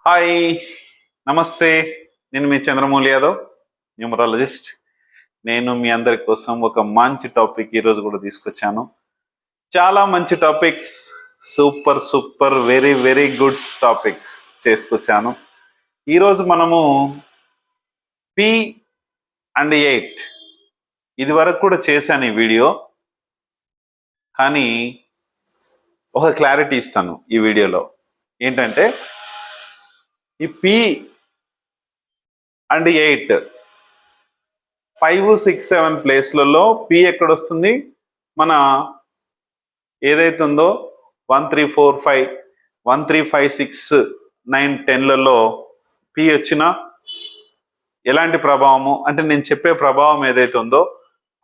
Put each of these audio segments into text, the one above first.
Hi, నమస్తే. నేను మీ Chandramouli Yadav, numerologist. నేను మీ అందరి కోసం ఒక మంచి టాపిక్ ఈరోజు కూడా తీసుకొచ్చాను. చాలా మంచి topics, super super very very goods topics చేసుకొచ్చాను. ఈరోజు మనము పి అండ్ 8 ఇది వరకు కూడా చేశాను ఈ వీడియో, కానీ ఒక క్లారిటీ ఇస్తాను ఈ వీడియోలో. ఏంటంటే ఈ పి అండ్ 8 5, 6, 7 ప్లేస్లలో పి ఎక్కడ వస్తుంది? మన ఏదైతే ఉందో 1, 3, 4, 5 1, 3, 5, 6, 9, 10లలో పి వచ్చిన ఎలాంటి ప్రభావము అంటే నేను చెప్పే ప్రభావం ఏదైతే ఉందో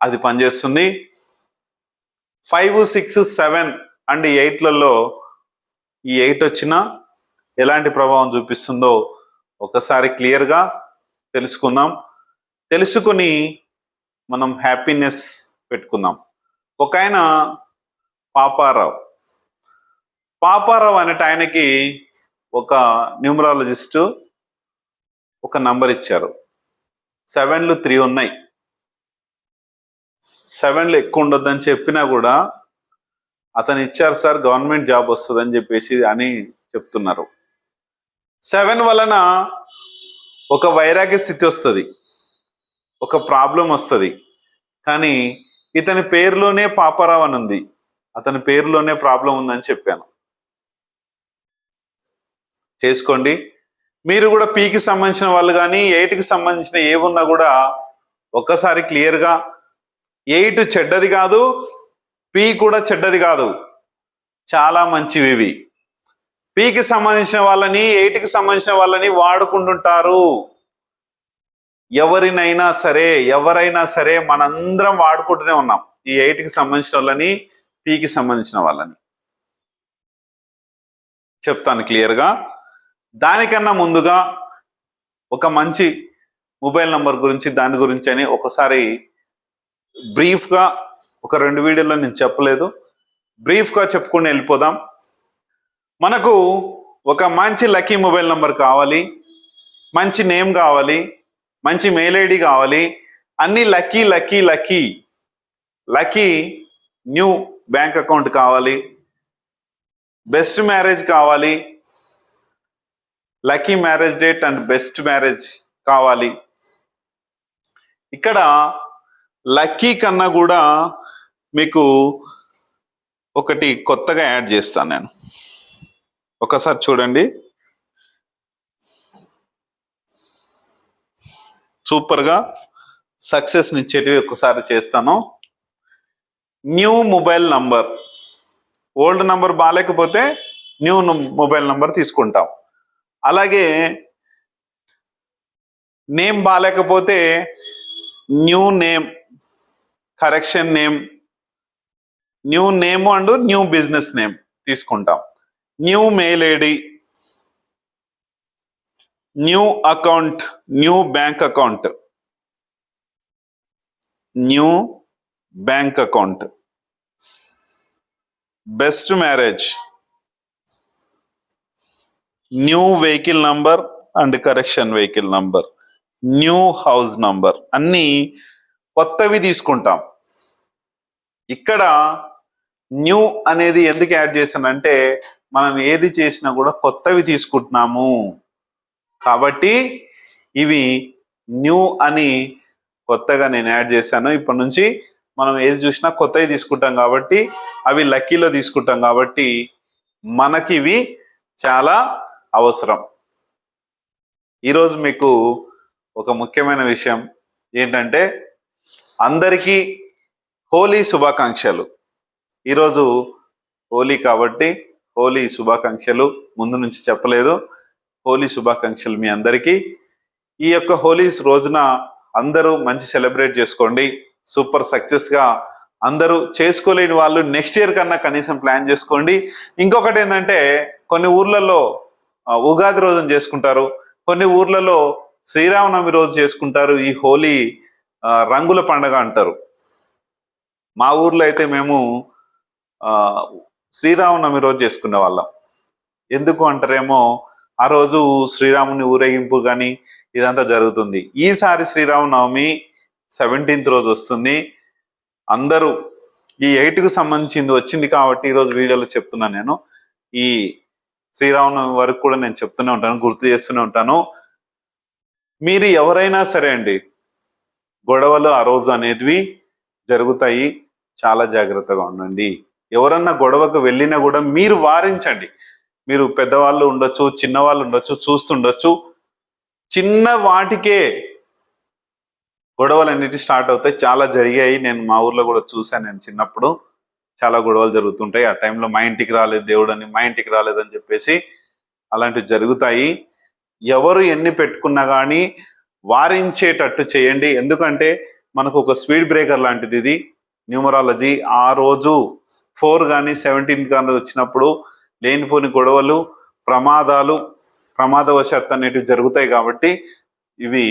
అది పనిచేస్తుంది. 5, 6, 7 అండ్ 8లలో ఈ 8 వచ్చినా ఎలాంటి ప్రభావం చూపిస్తుందో ఒకసారి క్లియర్గా తెలుసుకుందాం. తెలుసుకుని మనం హ్యాపీనెస్ పెట్టుకుందాం. ఒక ఆయన పాపారావు అనేట ఆయనకి ఒక న్యూమరాలజిస్ట్ ఒక నంబర్ ఇచ్చారు. 7లు 3 ఉన్నాయి. 7లు ఎక్కువ ఉండొద్దని చెప్పినా కూడా అతను ఇచ్చారు సార్, గవర్నమెంట్ జాబ్ వస్తుందని చెప్పేసి అని చెప్తున్నారు. 7 వలన ఒక వైరాగ్య స్థితి వస్తుంది, ఒక ప్రాబ్లం వస్తుంది. కానీ ఇతని పేరులోనే పాపారావు అని ఉంది, అతని పేరులోనే ప్రాబ్లం ఉందని చెప్పాను. చేసుకోండి. మీరు కూడా పీకి సంబంధించిన వాళ్ళు కానీ 8కి సంబంధించిన ఏమున్నా కూడా ఒక్కసారి క్లియర్గా 8 చెడ్డది కాదు, పి కూడా చెడ్డది కాదు, చాలా మంచివి ఇవి. పీకి సంబంధించిన వాళ్ళని 8కి సంబంధించిన వాళ్ళని వాడుకుంటుంటారు. ఎవరైనా సరే మనందరం వాడుకుంటూనే ఉన్నాం ఈ 8కి సంబంధించిన వాళ్ళని, పీకి సంబంధించిన వాళ్ళని. చెప్తాను క్లియర్గా. దానికన్నా ముందుగా ఒక మంచి మొబైల్ నంబర్ గురించి, దాని గురించి అని ఒకసారి బ్రీఫ్గా, ఒక 2 వీడియోలో నేను చెప్పలేదు, బ్రీఫ్గా చెప్పుకుని వెళ్ళిపోదాం. మనకు ఒక మంచి లక్కీ మొబైల్ నంబర్ కావాలి, మంచి నేమ్ కావాలి, మంచి మెయిల్ ఐడి కావాలి, అన్ని lucky lucky lucky lucky new bank account కావాలి, బెస్ట్ మ్యారేజ్ కావాలి, lucky marriage date and best marriage కావాలి. ఇక్కడ లక్కీ కన్నా కూడా మీకు ఒకటి కొత్తగా యాడ్ చేస్తాను నేను. ఒకసారి చూడండి, సూపర్గా సక్సెస్ ఇచ్చేటివి ఒకసారి చేస్తాను. New mobile number, old number బాగాలేకపోతే న్యూ మొబైల్ నంబర్ తీసుకుంటాం. అలాగే నేమ్ బాగాలేకపోతే new name, correction name, new name and new business name తీసుకుంటాం. New mail ID, new account, new bank account, new bank account, best marriage, new vehicle number and correction vehicle number, new house number, అన్నీ కొత్తవి తీసుకుంటాం. ఇక్కడ new అనేది ఎందుకు add చేశానంటే మనం ఏది చేసినా కూడా కొత్తవి తీసుకుంటున్నాము కాబట్టి ఇవి న్యూ అని కొత్తగా నేను యాడ్ చేశాను. ఇప్పటి నుంచి మనం ఏది చూసినా కొత్తవి తీసుకుంటాం కాబట్టి, అవి లక్కీలో తీసుకుంటాం కాబట్టి మనకి ఇవి చాలా అవసరం. ఈరోజు మీకు ఒక ముఖ్యమైన విషయం ఏంటంటే అందరికీ హోలీ శుభాకాంక్షలు. ఈరోజు హోలీ కాబట్టి హోలీ శుభాకాంక్షలు ముందు నుంచి చెప్పలేదు. హోలీ శుభాకాంక్షలు మీ అందరికీ. ఈ యొక్క హోలీ రోజున అందరూ మంచి సెలబ్రేట్ చేసుకోండి, సూపర్ సక్సెస్గా. అందరూ చేసుకోలేని వాళ్ళు నెక్స్ట్ ఇయర్ కన్నా కనీసం ప్లాన్ చేసుకోండి. ఇంకొకటి ఏంటంటే కొన్ని ఊర్లలో ఉగాది రోజున చేసుకుంటారు, కొన్ని ఊర్లలో శ్రీరామనవమి రోజు చేసుకుంటారు. ఈ హోలీ రంగుల పండగ అంటారు. మా ఊర్లో అయితే మేము శ్రీరామనవమి రోజు చేసుకునే వాళ్ళం. ఎందుకు అంటారేమో ఆ రోజు శ్రీరాముని ఊరేగింపు కానీ ఇదంతా జరుగుతుంది. ఈసారి శ్రీరామనవమి 17th రోజు వస్తుంది. అందరూ ఈ 8కు సంబంధించింది వచ్చింది కాబట్టి ఈరోజు వీడియోలో చెప్తున్నాను. నేను ఈ శ్రీరామనవమి వరకు కూడా నేను చెప్తూనే ఉంటాను, గుర్తు చేస్తూనే ఉంటాను. మీరు ఎవరైనా సరే అండి, గొడవలు ఆ రోజు అనేటివి జరుగుతాయి, చాలా జాగ్రత్తగా ఉండండి. ఎవరన్నా గొడవకు వెళ్ళినా కూడా మీరు వారించండి. మీరు పెద్దవాళ్ళు ఉండొచ్చు, చిన్నవాళ్ళు ఉండొచ్చు, చూస్తుండొచ్చు. చిన్న వాటికే గొడవలు అన్నిటి స్టార్ట్ అవుతాయి. చాలా జరిగాయి, నేను మా ఊర్లో కూడా చూశాను. నేను చిన్నప్పుడు చాలా గొడవలు జరుగుతుంటాయి. ఆ టైంలో మా ఇంటికి రాలేదు దేవుడు అని, మా ఇంటికి రాలేదని చెప్పేసి అలాంటివి జరుగుతాయి. ఎవరు ఎన్ని పెట్టుకున్నా కానీ వారించేటట్టు చేయండి. ఎందుకంటే మనకు ఒక స్పీడ్ బ్రేకర్ లాంటిది ఇది న్యూమరాలజీ. ఆ రోజు 4 కానీ 17 కానీ వచ్చినప్పుడు లేనిపోని గొడవలు, ప్రమాదవశాత్తు అనేటివి జరుగుతాయి. కాబట్టి ఇవి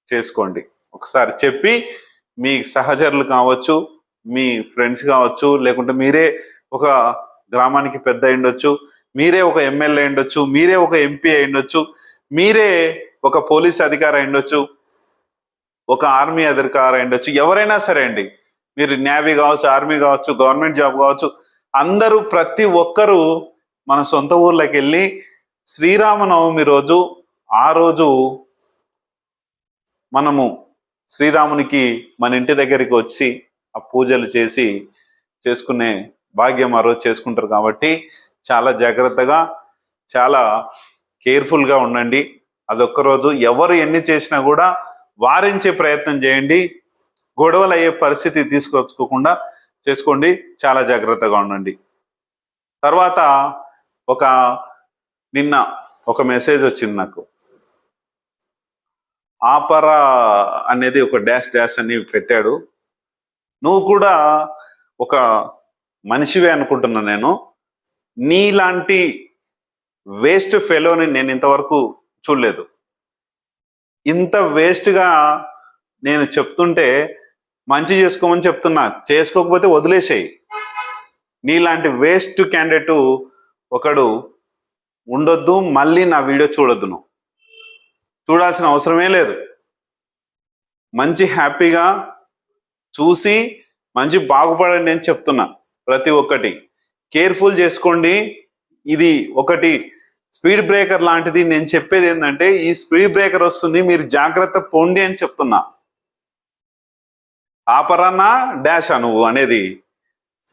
చేసుకోండి. ఒకసారి చెప్పి మీ సహచరులు కావచ్చు, మీ ఫ్రెండ్స్ కావచ్చు, లేకుంటే మీరే ఒక గ్రామానికి పెద్ద అయ్యుండొచ్చు, మీరే ఒక ఎమ్మెల్యే అయ్యుండొచ్చు, మీరే ఒక ఎంపీ అయ్యుండొచ్చు, మీరే ఒక పోలీస్ అధికారి అయ్యుండొచ్చు, ఒక ఆర్మీ అధికారి అయ్యుండొచ్చు. ఎవరైనా సరే అండి, మీరు నేవీ కావచ్చు, ఆర్మీ కావచ్చు, గవర్నమెంట్ జాబ్ కావచ్చు, అందరూ ప్రతి ఒక్కరూ మన సొంత ఊర్లోకి వెళ్ళి శ్రీరామనవమి రోజు, ఆ రోజు మనము శ్రీరామునికి మన ఇంటి దగ్గరికి వచ్చి ఆ పూజలు చేసుకునే భాగ్యం ఆ రోజు చేసుకుంటారు. కాబట్టి చాలా జాగ్రత్తగా, చాలా కేర్ఫుల్గా ఉండండి. అదొక్క రోజు ఎవరు ఎన్ని చేసినా కూడా వారించే ప్రయత్నం చేయండి. గొడవలు అయ్యే పరిస్థితి తీసుకొచ్చుకోకుండా చేసుకోండి. చాలా జాగ్రత్తగా ఉండండి. తర్వాత నిన్న ఒక మెసేజ్ వచ్చింది నాకు. ఆపరా అనేది ఒక డాష్ డాష్ అని పెట్టాడు. నువ్వు కూడా ఒక మనిషివే అనుకుంటున్నా. నేను నీలాంటి వేస్ట్ ఫెలోని నేను ఇంతవరకు చూడలేదు. ఇంత వేస్ట్గా నేను చెప్తుంటే మంచి చేసుకోమని చెప్తున్నా, చేసుకోకపోతే వదిలేసేయి. నీలాంటి వేస్ట్ క్యాండిడేట్ ఒకడు ఉండొద్దు. మళ్ళీ నా వీడియో చూడొద్దు, నువ్వు చూడాల్సిన అవసరమే లేదు. మంచి హ్యాపీగా చూసి మంచి బాగుపడండి అని చెప్తున్నా. ప్రతి ఒక్కటి కేర్ఫుల్ చేసుకోండి. ఇది ఒకటి స్పీడ్ బ్రేకర్ లాంటిది. నేను చెప్పేది ఏంటంటే, ఈ స్పీడ్ బ్రేకర్ వస్తుంది, మీరు జాగ్రత్త పోండి అని చెప్తున్నా. ఆపరన్నా డాషా నువ్వు అనేది?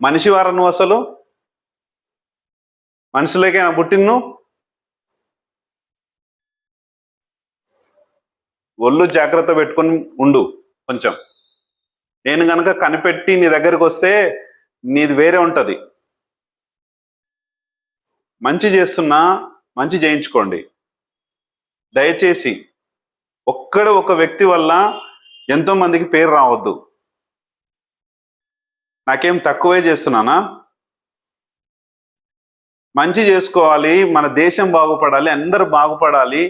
మనిషివారా నువ్వు? అసలు మనుషులకైనా పుట్టింది నువ్వు? ఒళ్ళు జాగ్రత్త పెట్టుకొని ఉండు కొంచెం. నేను గనక కనిపెట్టి నీ దగ్గరికి వస్తే నీది వేరే ఉంటది. మంచి చేస్తున్నా, మంచి చేయించుకోండి దయచేసి. ఒక వ్యక్తి వల్ల ఎంతో మందికి పేరు రావద్దు. నాకేం తక్కువే చేస్తున్నానా? మంచి చేసుకోవాలి, మన దేశం బాగుపడాలి, అందరూ బాగుపడాలి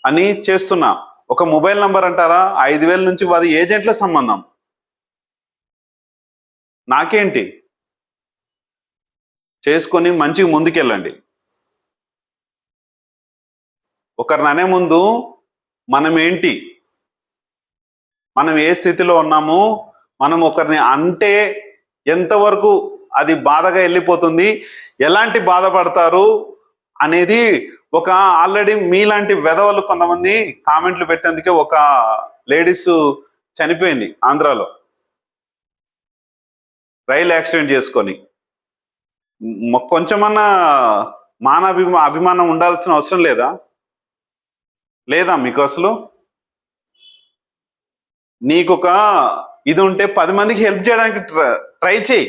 అని చేస్తున్నా. ఒక మొబైల్ నంబర్ అంటారా, 5,000 నుంచి 10 ఏజెంట్ల సంబంధం. నాకేంటి? చేసుకొని మంచిగా ముందుకెళ్ళండి. ఒకరిని అనే ముందు మనం ఏంటి, మనం ఏ స్థితిలో ఉన్నాము, మనం ఒకరిని అంటే ఎంతవరకు అది బాధగా వెళ్ళిపోతుంది, ఎలాంటి బాధపడతారు అనేది ఒక ఆల్రెడీ మీలాంటి వెధవలు కొంతమంది కామెంట్లు పెట్టేందుకే ఒక లేడీస్ చనిపోయింది ఆంధ్రాలో, రైలు యాక్సిడెంట్ చేసుకొని. కొంచెమన్నా అభిమానం ఉండాల్సిన అవసరం లేదా మీకు? అసలు నీకొక ఇది ఉంటే 10 మందికి హెల్ప్ చేయడానికి ట్రై చేయి.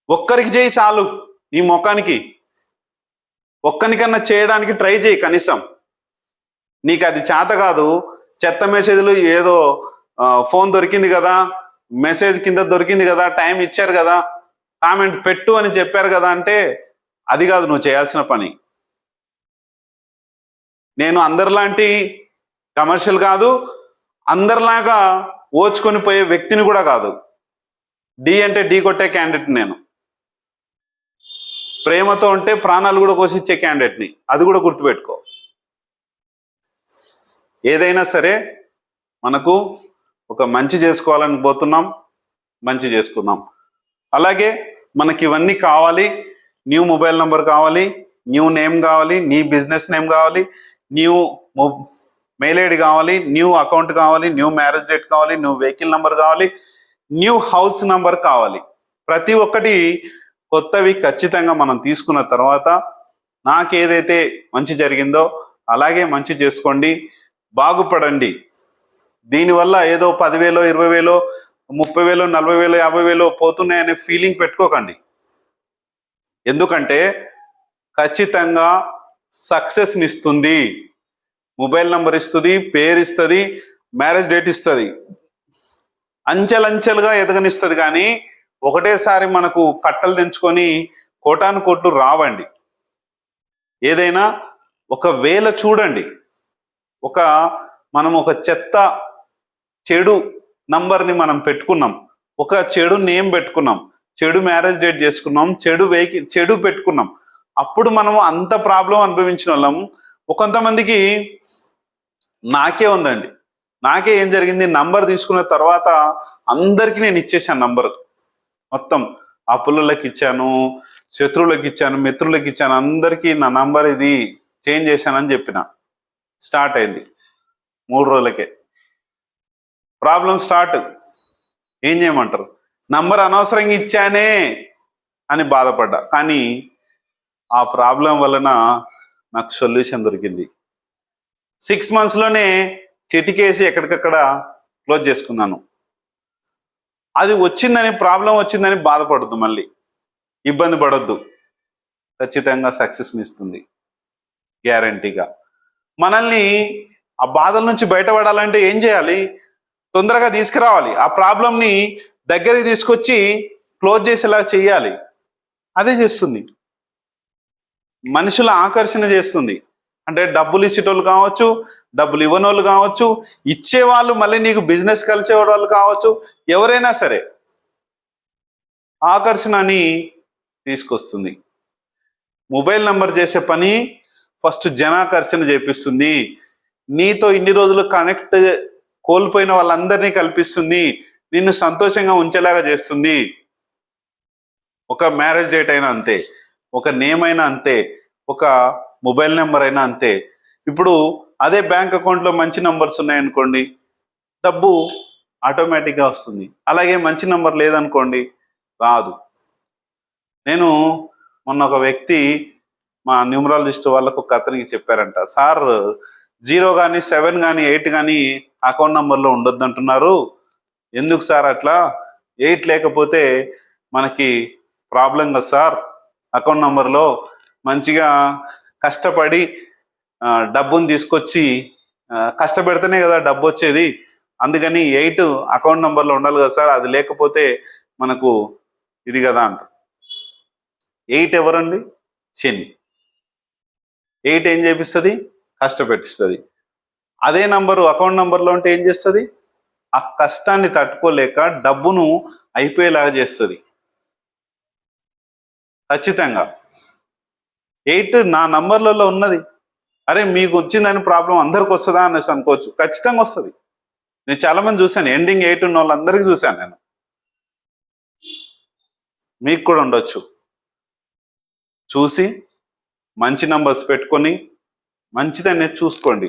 ఒక్కరికి చేయి చాలు. నీ ముఖానికి ఒక్కనికన్నా చేయడానికి ట్రై చేయి కనీసం. నీకు అది చేత కాదు. చెత్త మెసేజ్లు, ఏదో ఫోన్ దొరికింది కదా, మెసేజ్ కింద దొరికింది కదా, టైం ఇచ్చారు కదా, కామెంట్ పెట్టు అని చెప్పారు కదా అంటే అది కాదు నువ్వు చేయాల్సిన పని. నేను అందరిలాంటి కమర్షియల్ కాదు, అందరిలాగా ఓచుకొని పోయే వ్యక్తిని కూడా కాదు. డి అంటే డి కొట్టే క్యాండిడేట్ నేను. ప్రేమతో ఉంటే ప్రాణాలు కూడా కోసిచ్చే క్యాండిడేట్ని, అది కూడా గుర్తుపెట్టుకో. ఏదైనా సరే మనకు ఒక మంచి చేసుకోవాలని పోతున్నాం, మంచి చేసుకుందాం. అలాగే మనకి ఇవన్నీ కావాలి. న్యూ మొబైల్ నంబర్ కావాలి, న్యూ నేమ్ కావాలి, న్యూ బిజినెస్ నేమ్ కావాలి, న్యూ మెయిల్ ఐడి కావాలి, న్యూ అకౌంట్ కావాలి, న్యూ మ్యారేజ్ డేట్ కావాలి, న్యూ వెహికల్ నంబర్ కావాలి, న్యూ హౌస్ నంబర్ కావాలి. ప్రతి ఒక్కటి కొత్తవి ఖచ్చితంగా మనం తీసుకున్న తర్వాత నాకేదైతే మంచి జరిగిందో అలాగే మంచి చేసుకోండి, బాగుపడండి. దీనివల్ల ఏదో 10,000, 20,000, 30,000, 40,000, 50,000 పోతున్నాయనే ఫీలింగ్ పెట్టుకోకండి. ఎందుకంటే ఖచ్చితంగా సక్సెస్ని ఇస్తుంది. మొబైల్ నంబర్ ఇస్తుంది, పేరు ఇస్తుంది, మ్యారేజ్ డేట్ ఇస్తుంది, అంచెలంచెలుగా ఎదగనిస్తుంది. కానీ ఒకటేసారి మనకు కట్టలు తెంచుకొని కోటాను కోట్లు రావండి. ఏదైనా ఒకవేళ చూడండి, మనం ఒక చెడు నంబర్ని మనం పెట్టుకున్నాం, ఒక చెడు నేమ్ పెట్టుకున్నాం, చెడు మ్యారేజ్ డేట్ చేసుకున్నాం, చెడు పెట్టుకున్నాం, అప్పుడు మనం అంత ప్రాబ్లం అనుభవించిన వాళ్ళం. కొంతమందికి నాకే ఉందండి. నాకే ఏం జరిగింది, నంబర్ తీసుకున్న తర్వాత అందరికీ నేను ఇచ్చేసాను నంబర్ మొత్తం. ఆ పుల్లలకి ఇచ్చాను, శత్రువులకు ఇచ్చాను, మిత్రులకు ఇచ్చాను, అందరికీ నా నంబర్ ఇది చేంజ్ చేశానని చెప్పిన. స్టార్ట్ అయింది 3 రోజులకే ప్రాబ్లం స్టార్ట్. ఏం చేయమంటారు, నంబర్ అనవసరంగా ఇచ్చానే అని బాధపడ్డా. కానీ ఆ ప్రాబ్లం వలన నాకు సొల్యూషన్ దొరికింది. 6 monthsలోనే చిటికేసి ఎక్కడికక్కడ క్లోజ్ చేసుకున్నాను. అది వచ్చిందని, ప్రాబ్లం వచ్చిందని బాధపడద్దు, మళ్ళీ ఇబ్బంది పడొద్దు. ఖచ్చితంగా సక్సెస్ని ఇస్తుంది గ్యారంటీగా. మనల్ని ఆ బాధల నుంచి బయటపడాలంటే ఏం చేయాలి, తొందరగా తీసుకురావాలి. ఆ ప్రాబ్లంని దగ్గరికి తీసుకొచ్చి క్లోజ్ చేసేలా చేయాలి. అదే చేస్తుంది, మనుషుల ఆకర్షణ చేస్తుంది. అంటే డబ్బులు ఇచ్చేటోళ్ళు కావచ్చు, డబ్బులు ఇవ్వని వాళ్ళు కావచ్చు, ఇచ్చేవాళ్ళు మళ్ళీ నీకు బిజినెస్ కలిసే వాళ్ళు కావచ్చు, ఎవరైనా సరే ఆకర్షణని తీసుకొస్తుంది. మొబైల్ నంబర్ చేసే పని ఫస్ట్ జనాకర్షణ చేపిస్తుంది. నీతో ఇన్ని రోజులు కనెక్ట్ కోల్పోయిన వాళ్ళందరినీ కల్పిస్తుంది, నిన్ను సంతోషంగా ఉంచేలాగా చేస్తుంది. ఒక మ్యారేజ్ డేట్ అయినా అంతే, ఒక నేమ్ అయినా అంతే, ఒక మొబైల్ నెంబర్ అయినా అంతే. ఇప్పుడు అదే బ్యాంక్ అకౌంట్లో మంచి నంబర్స్ ఉన్నాయనుకోండి, డబ్బు ఆటోమేటిక్గా వస్తుంది. అలాగే మంచి నంబర్ లేదనుకోండి, రాదు. నేను మొన్న ఒక వ్యక్తి, మా న్యూమరాలజిస్ట్ వాళ్ళకు ఒక అతనికి చెప్పారంట, సార్ 0 కానీ 7 కానీ 8 కానీ అకౌంట్ నంబర్లో ఉండొద్దు అంటున్నారు, ఎందుకు సార్ అట్లా? 8 లేకపోతే మనకి ప్రాబ్లం కదా సార్. అకౌంట్ నంబర్లో మంచిగా కష్టపడి డబ్బుని తీసుకొచ్చి కష్టపెడితేనే కదా డబ్బు వచ్చేది, అందుకని 8 అకౌంట్ నంబర్లో ఉండాలి కదా సార్, అది లేకపోతే మనకు ఇది కదా అంట. 8 ఎవరండి? శని. 8 ఏం చేపిస్తుంది? కష్టపెట్టిస్తుంది. అదే నంబరు అకౌంట్ నంబర్లో ఉంటే ఏం చేస్తుంది? ఆ కష్టాన్ని తట్టుకోలేక డబ్బును అయిపోయేలాగా చేస్తుంది. ఖచ్చితంగా 8 నా నంబర్లలో ఉన్నది. అరే మీకు వచ్చిందని ప్రాబ్లం అందరికి వస్తుందా అనేసి అనుకోవచ్చు, ఖచ్చితంగా వస్తుంది. నేను చాలా మంది చూశాను, ఎండింగ్ 8 ఉన్న వాళ్ళందరికీ చూశాను నేను. మీకు కూడా ఉండొచ్చు. చూసి మంచి నంబర్స్ పెట్టుకొని మంచిదని చూసుకోండి.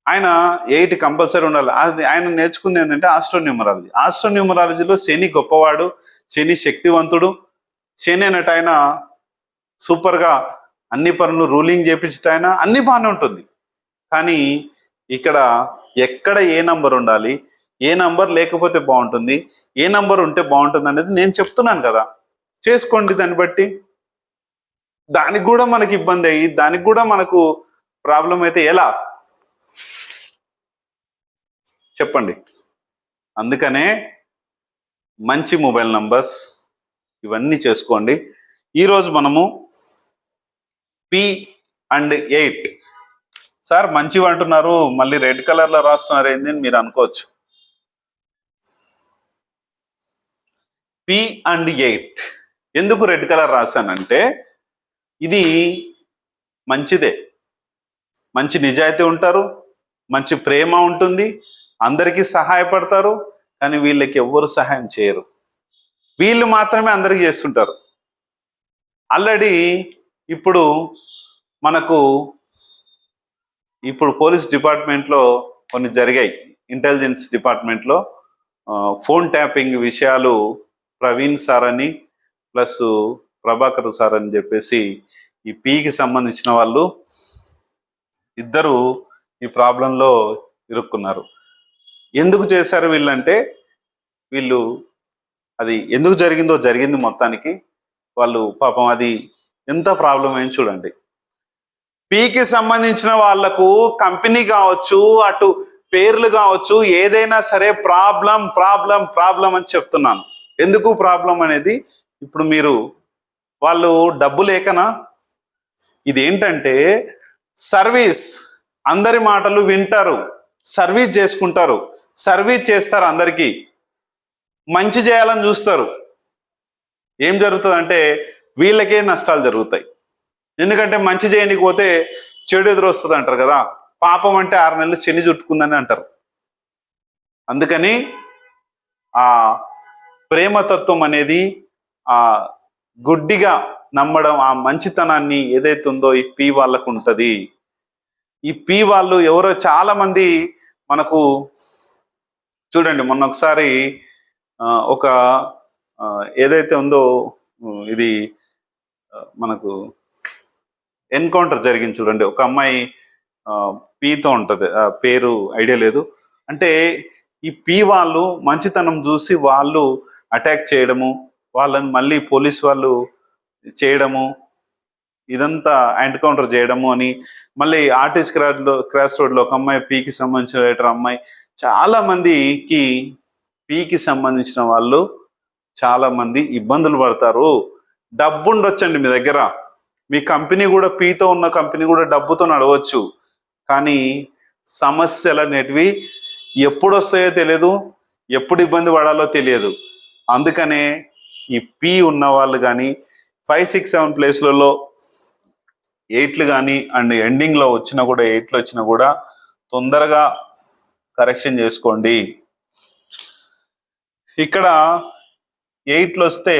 ఆయన 8 కంపల్సరీ ఉండాలి. ఆయన నేర్చుకుంది ఏంటంటే ఆస్ట్రోన్యూమరాలజీ. ఆస్ట్రోన్యూమరాలజీలో శని గొప్పవాడు, శని శక్తివంతుడు. శని అన్నట్టు ఆయన సూపర్గా అన్ని పనులు రూలింగ్ చేపించట, ఆయన అన్ని బాగానే ఉంటుంది. కానీ ఇక్కడ ఎక్కడ ఏ నంబర్ ఉండాలి, ఏ నంబర్ లేకపోతే బాగుంటుంది, ఏ నంబర్ ఉంటే బాగుంటుంది అనేది నేను చెప్తున్నాను కదా. చేసుకోండి దాన్ని బట్టి. దానికి కూడా మనకి ఇబ్బంది అయ్యి, దానికి కూడా మనకు ప్రాబ్లం అయితే ఎలా చెప్పండి. అందుకనే మంచి మొబైల్ నంబర్స్ ఇవన్నీ చేసుకోండి. ఈరోజు మనము P&8. సార్ మంచివి అంటున్నారు, మళ్ళీ రెడ్ కలర్లో రాస్తున్నారు ఏంది అని మీరు అనుకోవచ్చు. P&8 ఎందుకు రెడ్ కలర్ రాశానంటే, ఇది మంచిదే, మంచి నిజాయితీ ఉంటారు, మంచి ప్రేమ ఉంటుంది, అందరికీ సహాయపడతారు. కానీ వీళ్ళకి ఎవ్వరు సహాయం చేయరు, వీళ్ళు మాత్రమే అందరికీ చేస్తుంటారు. ఆల్రెడీ ఇప్పుడు మనకు పోలీస్ డిపార్ట్మెంట్లో కొన్ని జరిగాయి. ఇంటెలిజెన్స్ డిపార్ట్మెంట్లో ఫోన్ ట్యాపింగ్ విషయాలు ప్రవీణ్ సార్ అని ప్లస్ ప్రభాకర్ సార్ అని చెప్పేసి ఈ పీకి సంబంధించిన వాళ్ళు ఇద్దరు ఈ ప్రాబ్లంలో ఇరుక్కున్నారు. ఎందుకు చేశారు వీళ్ళంటే, వీళ్ళు అది ఎందుకు జరిగింది మొత్తానికి. వాళ్ళు పాపం అది ఎంత ప్రాబ్లం అయింది చూడండి. పీకి సంబంధించిన వాళ్లకు కంపెనీ కావచ్చు, అటు పేర్లు కావచ్చు, ఏదైనా సరే ప్రాబ్లం ప్రాబ్లం ప్రాబ్లం అని చెప్తున్నాను. ఎందుకు ప్రాబ్లం అనేది ఇప్పుడు మీరు వాళ్ళు డబ్బు లేకనా, ఇదేంటంటే సర్వీస్, అందరి మాటలు వింటారు, సర్వీస్ చేసుకుంటారు, సర్వీస్ చేస్తారు, అందరికీ మంచి చేయాలని చూస్తారు. ఏం జరుగుతుందంటే వీళ్ళకే నష్టాలు జరుగుతాయి. ఎందుకంటే మంచి చేయనికపోతే చెడు ఎదురు వస్తుంది అంటారు కదా. పాపం అంటే 6 నెలలు శని చుట్టుకుందని అంటారు. అందుకని ఆ ప్రేమతత్వం అనేది, ఆ గుడ్డిగా నమ్మడం, ఆ మంచితనాన్ని ఏదైతే ఉందో ఈ పీ వాళ్ళకు ఉంటది. ఈ పీ వాళ్ళు ఎవరో చాలా మంది మనకు చూడండి, మొన్న ఒకసారి ఒక ఏదైతే ఉందో ఇది మనకు ఎన్కౌంటర్ జరిగింది చూడండి. ఒక అమ్మాయి పీతో ఉంటది, పేరు ఐడియా లేదు. అంటే ఈ పీ వాళ్ళు మంచితనం చూసి వాళ్ళు అటాక్ చేయడము, వాళ్ళని మళ్ళీ పోలీస్ వాళ్ళు చేయడము, ఇదంతా ఎన్కౌంటర్ చేయడము అని. మళ్ళీ ఆర్టిస్ట్ క్రాస్ రోడ్ లో ఒక అమ్మాయి పీకి సంబంధించిన రైటర్ అమ్మాయి, చాలా మందికి పీకి సంబంధించిన వాళ్ళు చాలా మంది ఇబ్బందులు పడతారు. డబ్బు ఉండొచ్చండి మీ దగ్గర, మీ కంపెనీ కూడా పీతో ఉన్న కంపెనీ కూడా డబ్బుతో నడవచ్చు, కానీ సమస్యలు అనేటివి ఎప్పుడు వస్తాయో తెలియదు, ఎప్పుడు ఇబ్బంది పడాలో తెలియదు. అందుకనే ఈ పీ ఉన్న వాళ్ళు కానీ 5, 6, 7 ప్లేస్లలో 8లు కానీ అండ్ ఎండింగ్లో వచ్చినా కూడా 8లు వచ్చినా కూడా తొందరగా కరెక్షన్ చేసుకోండి. ఇక్కడ 8లు వస్తే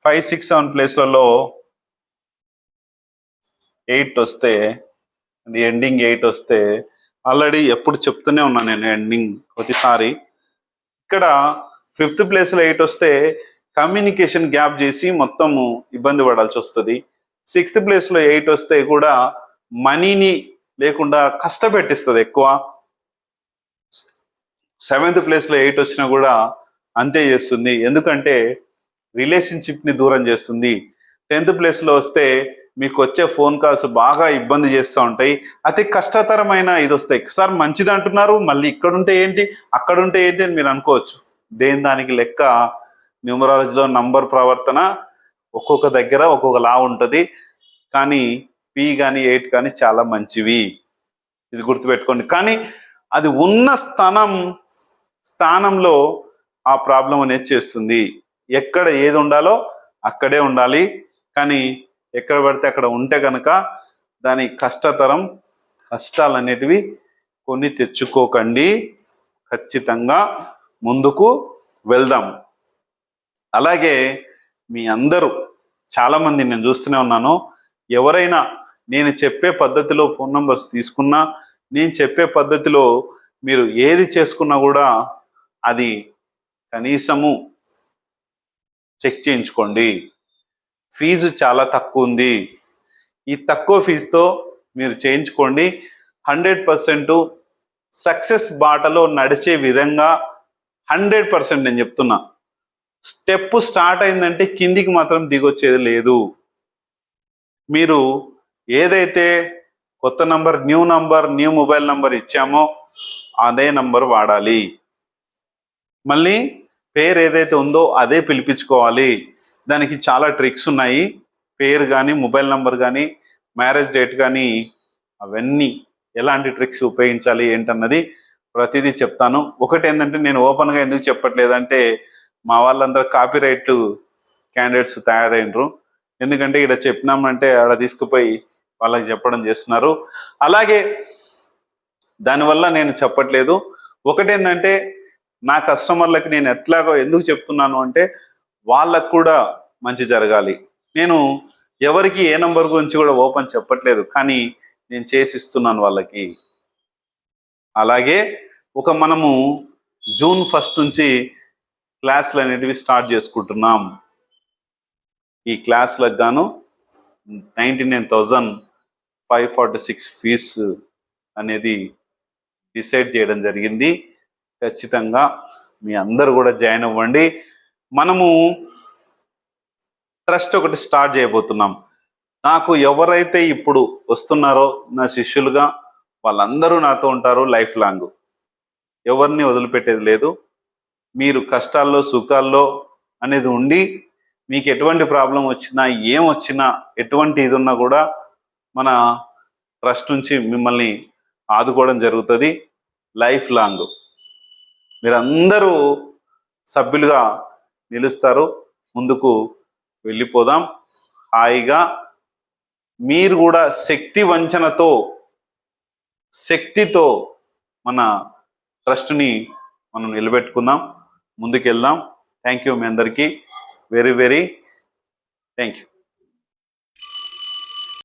5, 6, 7 ప్లేస్లలో 8 వస్తే ఎండింగ్ 8 వస్తే, ఆల్రెడీ ఎప్పుడు చెప్తూనే ఉన్నాను నేను ఎండింగ్ ప్రతిసారి. ఇక్కడ 5th ప్లేస్లో 8 వస్తే కమ్యూనికేషన్ గ్యాప్ చేసి మొత్తము ఇబ్బంది పడాల్సి వస్తుంది. 6th ప్లేస్లో 8 వస్తే కూడా మనీని లేకుండా కష్టపెట్టిస్తుంది ఎక్కువ. 7th ప్లేస్లో 8 వచ్చినా కూడా అంతే చేస్తుంది, ఎందుకంటే రిలేషన్షిప్ని దూరం చేస్తుంది. 10th ప్లేస్లో వస్తే మీకు వచ్చే ఫోన్ కాల్స్ బాగా ఇబ్బంది చేస్తూ ఉంటాయి, అతి కష్టతరమైన ఇది వస్తాయి. సార్ మంచిది అంటున్నారు, మళ్ళీ ఇక్కడుంటే ఏంటి అక్కడుంటే ఏంటి అని మీరు అనుకోవచ్చు. దేని దానికి లెక్క. న్యూమరాలజీలో నంబర్ ప్రవర్తన ఒక్కొక్క దగ్గర ఒక్కొక్కలా ఉంటుంది, కానీ పీ కానీ 8 కానీ చాలా మంచివి, ఇది గుర్తుపెట్టుకోండి. కానీ అది ఉన్న స్థానంలో ఆ ప్రాబ్లం అనేది చేస్తుంది. ఎక్కడ ఏది ఉండాలో అక్కడే ఉండాలి, కానీ ఎక్కడ పడితే అక్కడ ఉంటే కనుక దాని కష్టాలు అనేటివి కొన్ని తెచ్చుకోకండి. ఖచ్చితంగా ముందుకు వెళ్దాం. అలాగే మీ అందరూ చాలామంది నేను చూస్తూనే ఉన్నాను, ఎవరైనా నేను చెప్పే పద్ధతిలో ఫోన్ నంబర్స్ తీసుకున్నా, నేను చెప్పే పద్ధతిలో మీరు ఏది చేసుకున్నా కూడా అది కనీసము చెక్ చేయించుకోండి. ఫీజు చాలా తక్కువ ఉంది, ఈ తక్కువ ఫీజుతో మీరు చేయించుకోండి. 100% సక్సెస్ బాటలో నడిచే విధంగా 100% నేను చెప్తున్నా. స్టెప్ స్టార్ట్ అయిందంటే కిందికి మాత్రం దిగొచ్చేది లేదు. మీరు ఏదైతే కొత్త నంబర్, న్యూ మొబైల్ నంబర్ ఇచ్చామో అదే నంబర్ వాడాలి. మళ్ళీ పేరు ఏదైతే ఉందో అదే పిలిపించుకోవాలి. దానికి చాలా ట్రిక్స్ ఉన్నాయి. పేరు కానీ, మొబైల్ నంబర్ కానీ, మ్యారేజ్ డేట్ కానీ, అవన్నీ ఎలాంటి ట్రిక్స్ ఉపయోగించాలి ఏంటన్నది ప్రతిదీ చెప్తాను. ఒకటి ఏంటంటే, నేను ఓపెన్గా ఎందుకు చెప్పట్లేదంటే, మా వాళ్ళందరూ కాపీరైట్ క్యాండిడేట్స్ తయారైనరు. ఎందుకంటే ఇక్కడ చెప్పినామంటే ఆడ తీసుకుపోయి వాళ్ళకి చెప్పడం చేస్తున్నారు. అలాగే దానివల్ల నేను చెప్పట్లేదు. ఒకటేంటంటే నా కస్టమర్లకి నేను ఎట్లాగో ఎందుకు చెప్తున్నాను అంటే వాళ్ళకు కూడా మంచి జరగాలి. నేను ఎవరికి ఏ నంబర్ గురించి కూడా ఓపెన్ చెప్పట్లేదు, కానీ నేను చేసిస్తున్నాను వాళ్ళకి. అలాగే మనము జూన్ 1 నుంచి క్లాసులు అనేటివి స్టార్ట్ చేసుకుంటున్నాం. ఈ క్లాసులకు గాను 99,546 ఫీజు అనేది డిసైడ్ చేయడం జరిగింది. ఖచ్చితంగా మీ అందరు కూడా జాయిన్ అవ్వండి. మనము ట్రస్ట్ ఒకటి స్టార్ట్ చేయబోతున్నాం. నాకు ఎవరైతే ఇప్పుడు వస్తున్నారో నా శిష్యులుగా వాళ్ళందరూ నాతో ఉంటారు లైఫ్ లాంగ్. ఎవరిని వదిలిపెట్టేది లేదు. మీరు కష్టాల్లో సుఖాల్లో అనేది ఉండి మీకు ఎటువంటి ప్రాబ్లం వచ్చినా ఏం వచ్చినా ఎటువంటి ఇది ఉన్నా కూడా మన ట్రస్ట్ నుంచి మిమ్మల్ని ఆదుకోవడం జరుగుతుంది లైఫ్ లాంగ్. మీరందరూ సభ్యులుగా నిలుస్తారు. ముందుకు వెళ్ళిపోదాం హాయిగా. మీరు కూడా శక్తితో మన ట్రస్ట్ని మనం నిలబెట్టుకుందాం, ముందుకెళ్దాం. థ్యాంక్ యూ మీ అందరికీ. Very very thank you.